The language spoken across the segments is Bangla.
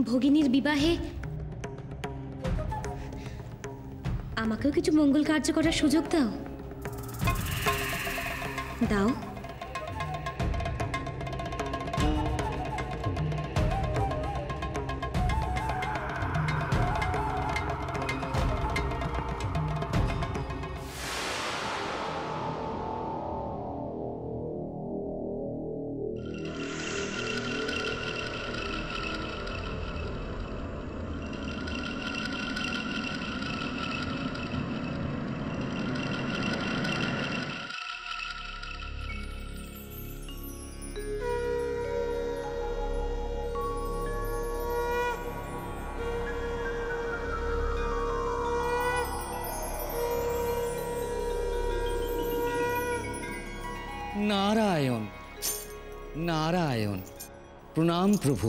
ভগিনীর বিবাহে আমাকেও কিছু মঙ্গল কার্য করার সুযোগ দাও। দাও। नारायण नारायण प्रणाम प्रभु।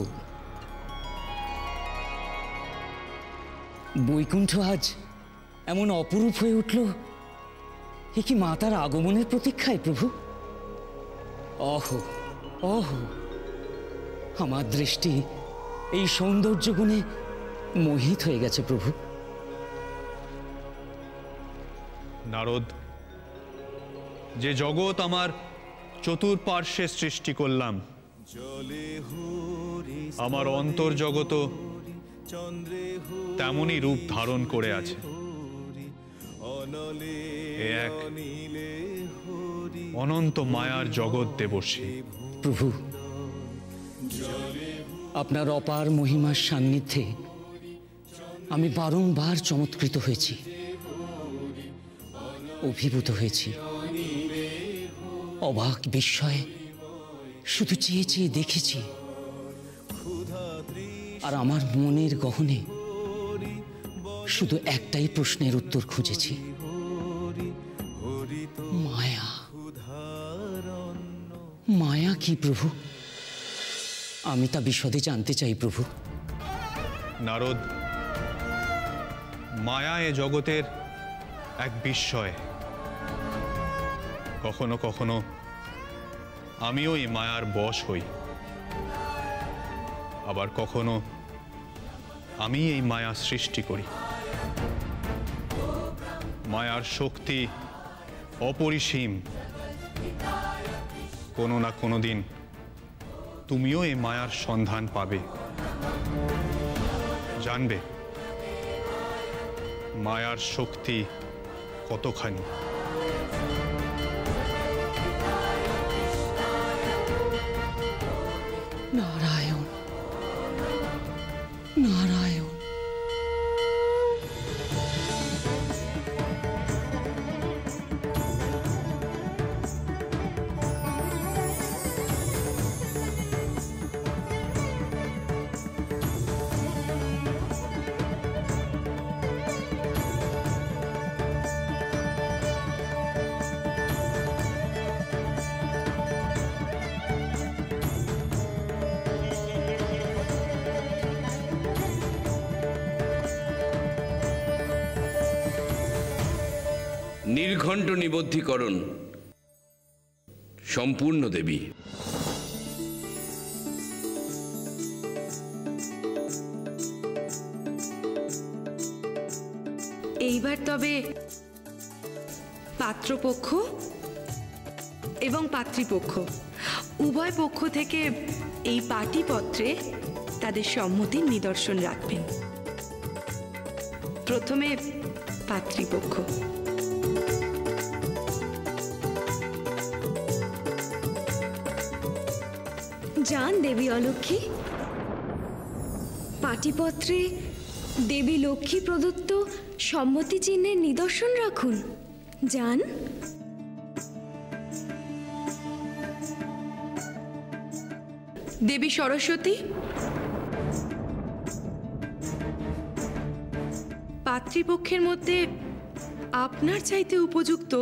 বৈকুণ্ঠ আজ এমন অপরূপ হয়ে উঠল, এ কি মাতার আগমনের প্রতীক্ষায় প্রভু? অহো অহো, আমার দৃষ্টি এই সৌন্দর্য গুণে মোহিত হয়ে গেছে প্রভু। নারদ, যে জগৎ আমার চতুর্পার্শ্বে সৃষ্টি করলাম, আমার অন্তর্জগত তেমনই রূপ ধারণ করে আছে। এক অনন্ত মায়ার জগৎ দেবর্ষী। প্রভু, আপনার অপার মহিমার সান্নিধ্যে আমি বারংবার চমৎকৃত হয়েছি, অভিভূত হয়েছি। অবাক বিস্ময়ে শুধু চেয়ে চেয়ে দেখেছি, আর আমার মনের গহনে শুধু একটাই প্রশ্নের উত্তর খুঁজেছি, মায়া। মায়া কি প্রভু? আমি তা বিশদে জানতে চাই প্রভু। নারদ, মায়া এ জগতের এক বিস্ময়। কখনো কখনো আমিও এই মায়ার বশ হই, আবার কখনো আমি এই মায়া সৃষ্টি করি। মায়ার শক্তি অপরিসীম। কোনো না কোনো দিন তুমিও এই মায়ার সন্ধান পাবে, জানবে মায়ার শক্তি কতখানি। নারায়ণ নারায়ণ। নির্ঘণ্ট নিবদ্ধীকরণ সম্পূর্ণ দেবী। এইবার তবে পাত্রপক্ষ এবং পাত্রীপক্ষ উভয় পক্ষ থেকে এই পাটিপত্রে তাদের সম্মতির নিদর্শন রাখবেন। প্রথমে পাত্রীপক্ষ। যান দেবী অলক্ষ্মী, পাটিপত্রে দেবী লক্ষ্মী প্রদত্ত সম্মতি চিহ্নের নিদর্শন রাখুন। যান। দেবী সরস্বতী, পাত্রীপক্ষের মধ্যে আপনার চাইতে উপযুক্ত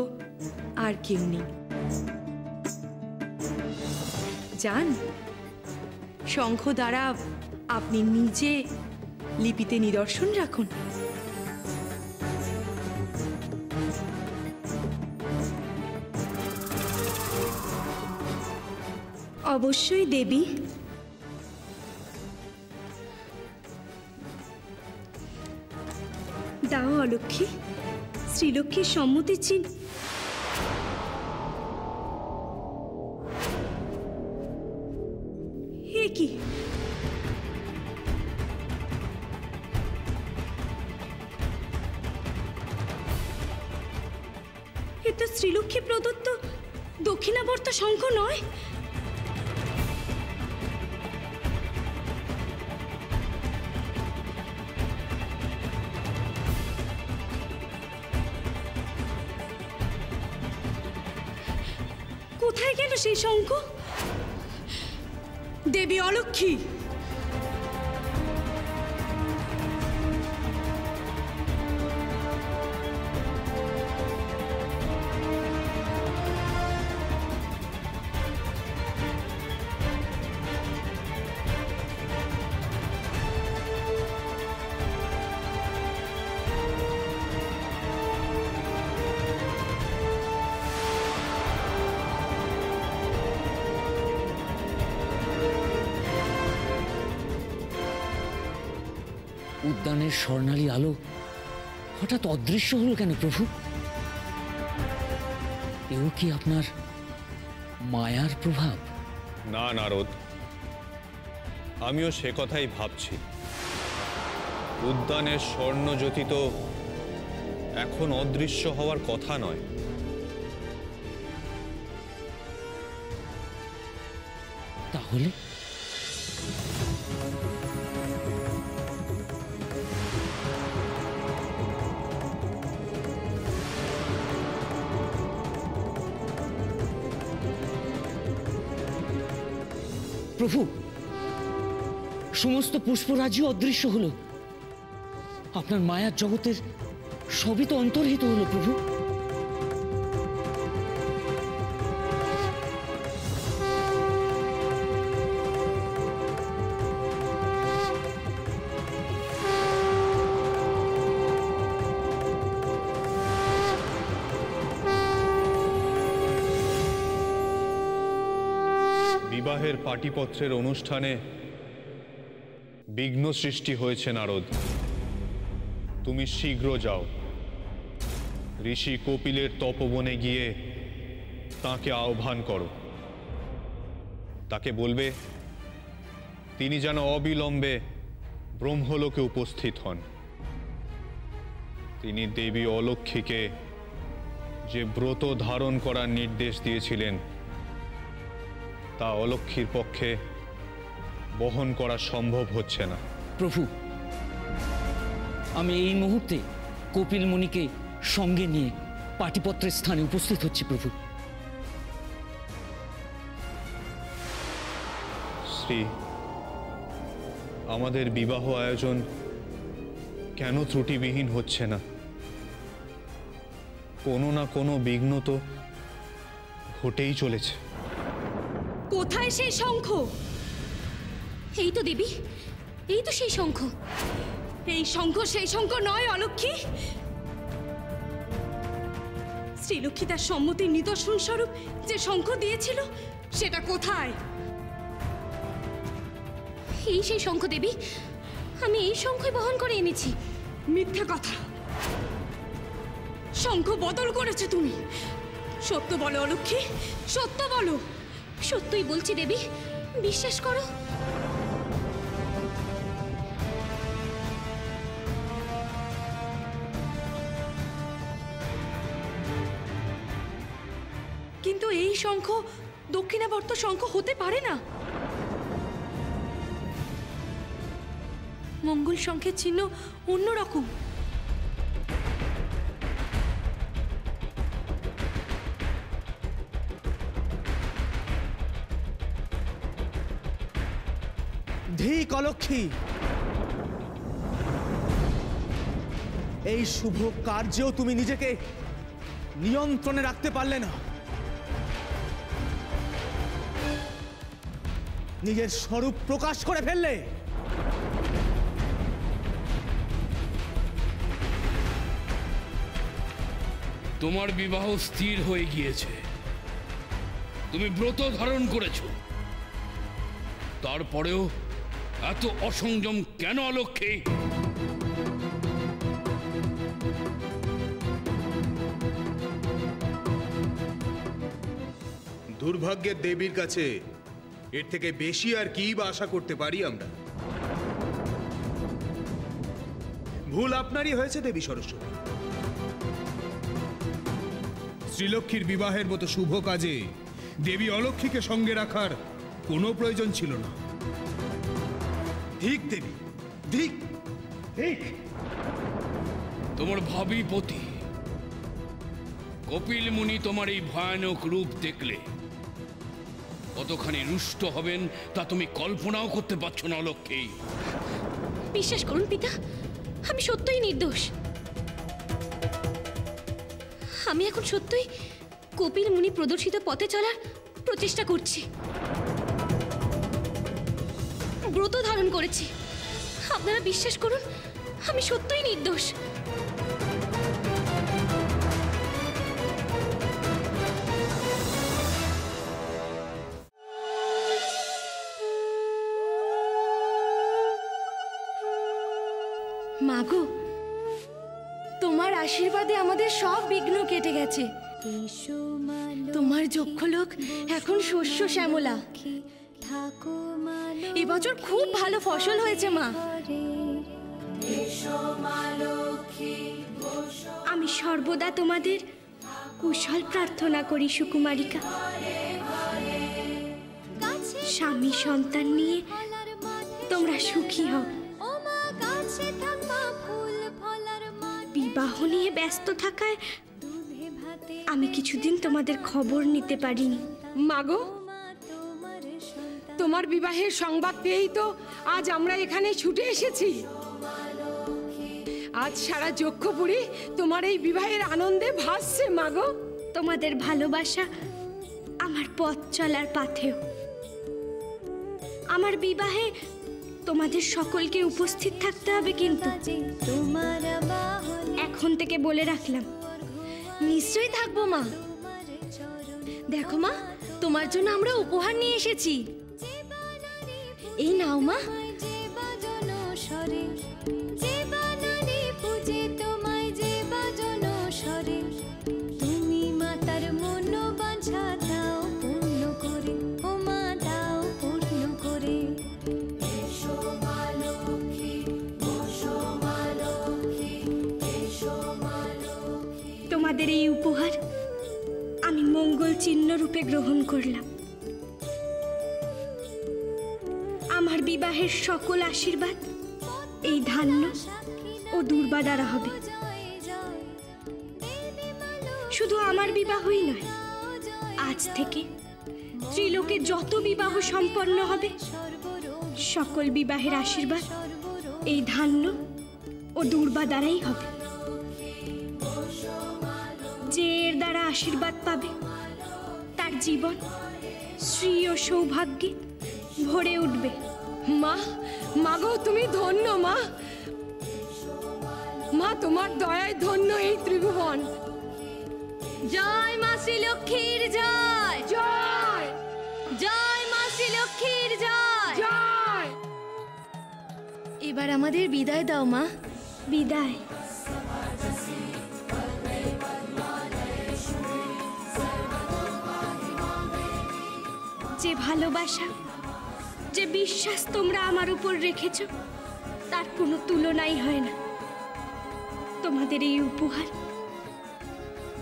আর কেউ নেই। যান, শঙ্খ দ্বারা আপনি নিজে লিপিতে নিদর্শন রাখুন। অবশ্যই দেবী। অলক্ষ্মী, শ্রীলক্ষ্মীর সম্মতির চিহ্ন। এ কি? এ তো শ্রীলক্ষ্মী প্রদত্ত দক্ষিণাবর্ত শঙ্খ নয়। কোথায় গেল সেই শঙ্খ? দেবী অলক্ষ্মী, উদ্যানের স্বর্ণালী আলো হঠাৎ অদৃশ্য হলো কেন প্রভু? এও কি আপনার মায়ার প্রভাব? না নারদ, আমিও সে কথাই ভাবছি। উদ্যানের স্বর্ণজ্যোতি তো এখন অদৃশ্য হওয়ার কথা নয়। তাহলে প্রভু, সমস্ত পুষ্পরাজ্য অদৃশ্য হলো। আপনার মায়ার জগতের সবই তো অন্তর্হিত হলো প্রভু। বিবাহের পাটিপত্রের অনুষ্ঠানে বিঘ্ন সৃষ্টি হয়েছে নারদ। তুমি শীঘ্র যাও, ঋষি কপিলের তপবনে গিয়ে তাকে আহ্বান করো। তাকে বলবে তিনি যেন অবিলম্বে ব্রহ্মলোকে উপস্থিত হন। তিনি দেবী অলক্ষ্মীকে যে ব্রত ধারণ করার নির্দেশ দিয়েছিলেন তা অলক্ষ্মীর পক্ষে বহন করা সম্ভব হচ্ছে না। প্রভু, আমি এই মুহূর্তে কপিল মুনিকে সঙ্গে নিয়ে পাটিপত্রের স্থানে উপস্থিত হচ্ছি প্রভু। শ্রী, আমাদের বিবাহ আয়োজন কেন ত্রুটিবিহীন হচ্ছে না? কোনো না কোনো বিঘ্ন তো ঘটেই চলেছে। কোথায় সেই শঙ্খ? এই তো দেবী, এই তো সেই শঙ্খ। এই শঙ্খ সেই শঙ্খ নয় অলক্ষ্মী। শ্রীলক্ষ্মী তার সম্মতির নিদর্শন স্বরূপ যে শঙ্খ দিয়েছিল সেটা কোথায়? এই সেই শঙ্খ দেবী, আমি এই শঙ্খই বহন করে এনেছি। মিথ্যা কথা, শঙ্খ বদল করেছো তুমি। সত্য বলো অলক্ষ্মী, সত্য বলো। সত্যই বলছি দেবী, বিশ্বাস করো। কিন্তু এই শঙ্খ দক্ষিণাবর্ত শঙ্খ হতে পারে না। মঙ্গল শঙ্খের চিহ্ন অন্যরকম। ধিক অলক্ষ্মী, এই শুভ কার্যেও তুমি নিজেকে নিয়ন্ত্রণে রাখতে পারলে না। নিজের স্বরূপ প্রকাশ করে ফেললে। তোমার বিবাহ স্থির হয়ে গিয়েছে, তুমি ব্রত ধারণ করেছ, তারপরেও এত অসংযম কেন অলক্ষ্মী? দুর্ভাগ্যের দেবীর কাছে এর থেকে বেশি আর কি বা আশা করতে পারি আমরা? ভুল আপনারই হয়েছে দেবী সরস্বতী। শ্রীলক্ষ্মীর বিবাহের মতো শুভ কাজে দেবী অলক্ষ্মীকে সঙ্গে রাখার কোনো প্রয়োজন ছিল না। ঠিক দেবী, ঠিক ঠিক। তোমার ভাবি পতি কপিল মুনি তোমার এই ভয়ানক রূপ দেখলে কতখানি রুষ্ট হবেন তা তুমি কল্পনাও করতে পারছো না অলক্ষ্মী। বিশ্বাস করুন পিতা, আমি সত্যই নির্দোষ। আমি এখন সত্যই কপিল মুনি প্রদর্শিত পথে চলার প্রচেষ্টা করছি, ব্রত ধারণ করেছি। আপনারা বিশ্বাস করুন, আমি সত্যই নির্দোষ। মাগো, তোমার আশীর্বাদে আমাদের সব বিঘ্ন কেটে গেছে। তোমার যক্ষ লোক এখন শস্য শ্যামলা। এবছর খুব ভালো ফসল হয়েছে মা। আমি সর্বদা তোমাদের কুশল প্রার্থনা করি সুকুমারিকা। স্বামী সন্তান নিয়ে তোমরা সুখী হও। বিবাহ নিয়ে ব্যস্ত থাকায় আমি কিছুদিন তোমাদের খবর নিতে পারিনি। মাগো, তোমার বিবাহের সংবাদ পেয়েই তো আজ আমরা এখানে ছুটে এসেছি। আজ সারা যক্ষপুরী তোমার এই বিবাহের আনন্দে ভাসছে মাগো। তোমাদের ভালোবাসা আমার পথ চলার পাথেয়। আমার বিবাহে তোমাদের সকলকে উপস্থিত থাকতে হবে, কিন্তু এখন থেকে বলে রাখলাম। নিশ্চয়ই থাকবো মা। দেখো মা, তোমার জন্য আমরা উপহার নিয়ে এসেছি। এই নাও মা। তোমাদের এই উপহার আমি মঙ্গল চিহ্ন রূপে গ্রহণ করলাম। আমার বিবাহের সকল আশীর্বাদ এই ধান্য ও দুর্বা দ্বারা হবে। শুধু আমার বিবাহই নয়, আজ থেকে ত্রিলোকে যত বিবাহ সম্পন্ন হবে সকল বিবাহের আশীর্বাদ এই ধান্য ও দুর্বা দ্বারাই হবে। যে এর দ্বারা আশীর্বাদ পাবে তার জীবন শ্রী ও সৌভাগ্যে ভরে উঠবে। মা, মাগো তুমি ধন্য মা। মা, তোমার দয়ায় ধন্য এই ত্রিভুবন। জয় মা শ্রীলক্ষ্মীর জয়। জয় জয় মা শ্রীলক্ষ্মীর জয়। জয়। এবার আমাদের বিদায় দাও মা। বিদায়। যে ভালোবাসা, যে বিশ্বাস তোমরা আমার উপর রেখেছ তার কোনো তুলনাই হয় না। তোমাদের এই উপহার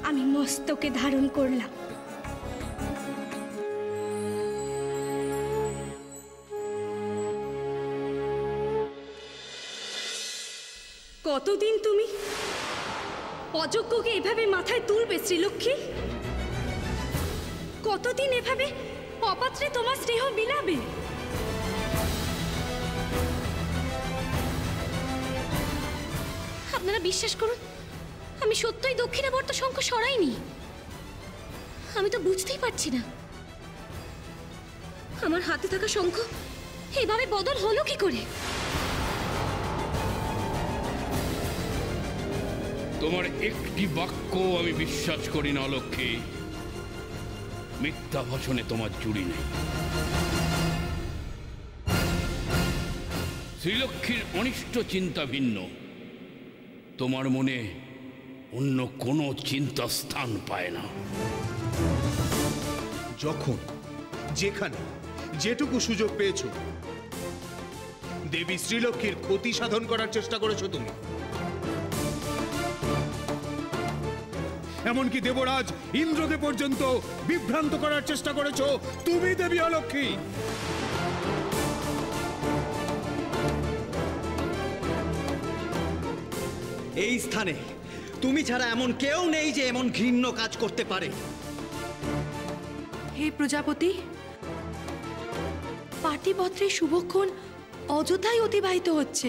আমি মস্তকে ধারণ করলাম। কতদিন তুমি অযোগ্যকে এভাবে মাথায় তুলবে শ্রীলক্ষ্মী? কতদিন এভাবে অপাত্রে তোমার স্নেহ বিলাবে? আপনারা বিশ্বাস করুন, আমি সত্যই দক্ষিণাবর্ত শঙ্খ সরাইনি। আমি তো বুঝতেই পারছি না আমার হাতে থাকা শঙ্খ এভাবে বদল হলো কি করে। তোমার একটি বাক্য আমি বিশ্বাস করি না অলক্ষ্মী। মিথ্যা ভাষণে তোমার জুড়ি নেই। শ্রীলক্ষ্মীর অনিষ্ট চিন্তা ভিন্ন, তোমার মনে অন্য কোনো চিন্তা স্থান পায় না। যখন যেখানে যেটুকু সুযোগ পেয়েছো দেবী শ্রীলক্ষ্মীর ক্ষতি সাধন করার চেষ্টা করেছো তুমি। এমনকি দেবরাজ ইন্দ্রকে পর্যন্ত বিভ্রান্ত করার চেষ্টা করেছো তুমি দেবী অলক্ষ্মী। এই স্থানে তুমি ছাড়া এমন কেউ নেই যে এমন ঘৃণ্য কাজ করতে পারে। হে প্রজাপতি, পাটিপত্রের শুভক্ষণ অযথাই অতিবাহিত হচ্ছে।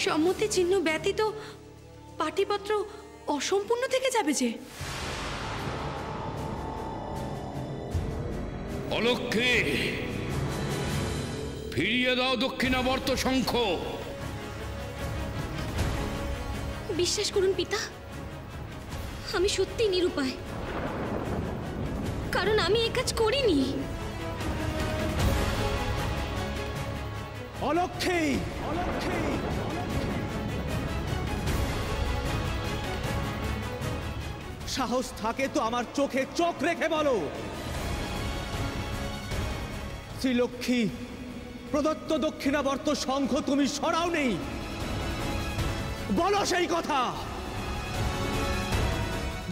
সম্মতি চিহ্ন ব্যতীত পাটিপত্র অসম্পূর্ণ থেকে যাবে যে। অলক্ষ্মী, ফিরিয়ে দাও দক্ষিণাবর্ত শঙ্খ। বিশ্বাস করুন পিতা, আমি সত্যি নিরুপায়, কারণ আমি এ কাজ করিনি। অলক্ষ্মী, অলক্ষ্মী, সাহস থাকে তো আমার চোখে চোখ রেখে বলো, শ্রীলক্ষ্মী প্রদত্ত দক্ষিণাবর্ত শঙ্খ তুমি সরাও নেই? বলো সেই কথা।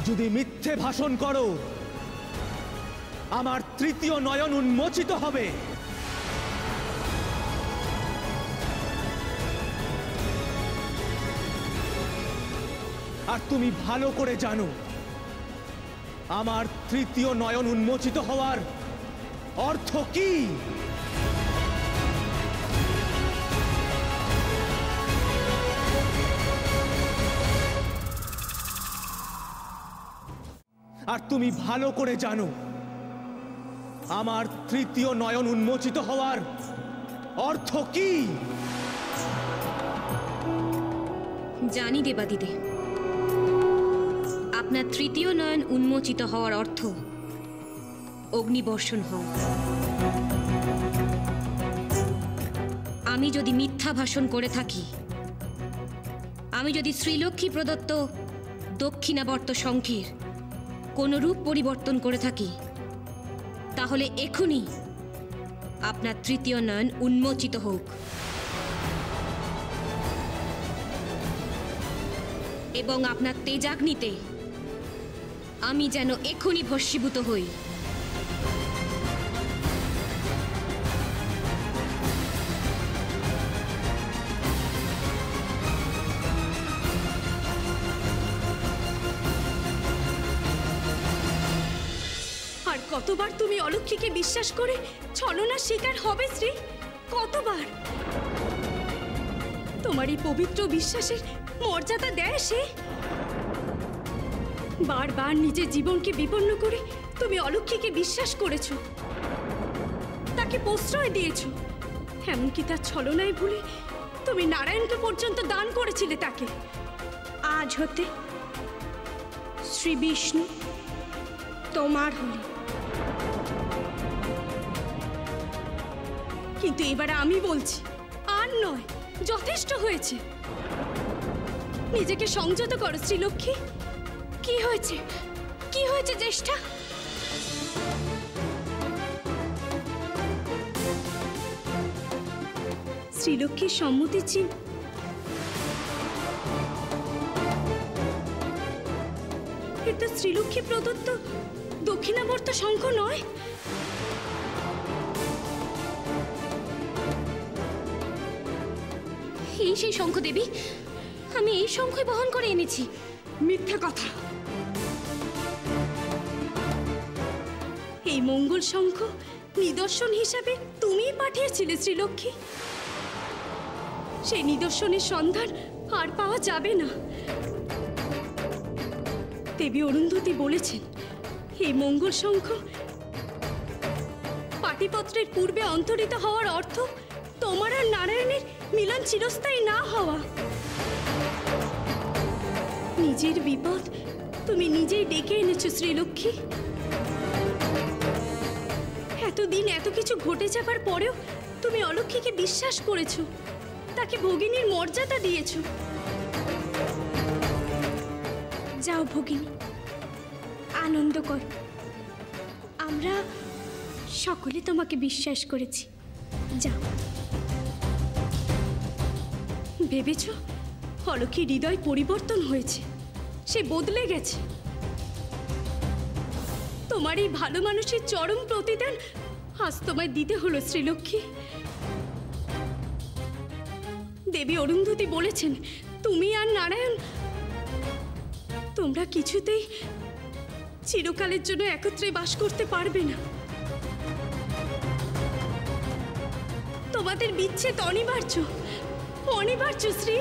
যদি মিথ্যে ভাষণ করো, আমার তৃতীয় নয়ন উন্মোচিত হবে। আর তুমি ভালো করে জানো আমার তৃতীয় নয়ন উন্মোচিত হওয়ার অর্থ কি। আর তুমি ভালো করে জানো আমার তৃতীয় নয়ন উন্মোচিত হওয়ার অর্থ কি। জানি দেবাদিদে, আপনার তৃতীয় নয়ন উন্মোচিত হওয়ার অর্থ অগ্নিবর্ষণ হওয়া। আমি যদি মিথ্যা ভাষণ করে থাকি, আমি যদি শ্রীলক্ষ্মী প্রদত্ত দক্ষিণাবর্ত শঙ্খের কোনো রূপ পরিবর্তন করে থাকি, তাহলে এখনই আপনার তৃতীয় নয়ন উন্মোচিত হোক এবং আপনার তেজাগ্নিতে আমি যেন এখনই ভস্মীভূত হই। আর কতবার তুমি অলক্ষ্মীকে বিশ্বাস করে ছলনার শিকার হবে শ্রী? কতবার? তোমার এই পবিত্র বিশ্বাসের মর্যাদা দেয় সে? বারবার নিজের জীবনকে বিপন্ন করে তুমি অলক্ষ্মীকে বিশ্বাস করেছো, তাকে প্রশ্রয় দিয়েছো, এমনকি তার ছলনায় ভুলে তুমি নারায়ণকে পর্যন্ত দান করেছিলে তাকে। আজ হতে শ্রী বিষ্ণু তোমার হলে। কিন্তু এবারে আমি বলছি, আর নয়, যথেষ্ট হয়েছে। নিজেকে সংযত করো শ্রীলক্ষ্মী। কি হয়েছে? কি হয়েছে জ্যেষ্ঠা? শ্রীলক্ষ্মীর সম্মতি চিহ্ন এটা শ্রীলক্ষ্মী প্রদত্ত দক্ষিণাবর্ত শঙ্খ নয়। এই সেই শঙ্খ দেবী, আমি এই শঙ্খই বহন করে এনেছি। মিথ্যা কথা। এই মঙ্গল শঙ্খ নিদর্শন হিসাবে তুমিই পাঠিয়েছিলে শ্রীলক্ষ্মী। সেই নিদর্শনের সন্ধান আর পাওয়া যাবে না। দেবী অরুন্ধতী বলেছেন এই মঙ্গল শঙ্খ পাটিপত্রের পূর্বে অন্তরিত হওয়ার অর্থ তোমার আর নারায়ণের মিলন চিরস্থায়ী না হওয়া। নিজের বিপদ তুমি নিজেই ডেকে এনেছো শ্রীলক্ষ্মী। এতদিন এত কিছু ঘটে যাবার পরেও তুমি অলক্ষ্মীকে বিশ্বাস করেছো, তাকে ভগিনীর মর্যাদা দিয়েছো। যাও ভগিনী, আনন্দ কর। আমরা সকলে তোমাকে বিশ্বাস করেছি। যাও। ভেবেছ অলক্ষীর হৃদয় পরিবর্তন হয়েছে, সে বদলে গেছে? তোমার এই ভালো মানুষের চরম প্রতিদান আজ তোমায় দিতে হলো শ্রীলক্ষ্মী। দেবী অরুন্ধতী বলেছেন তুমি আর নারায়ণ তোমরা কিছুতেই চিরকালের জন্য একত্রে বাস করতে পারবে না। তোমাদের বিচ্ছেদ অনিবার্য, অনিবার্য শ্রী।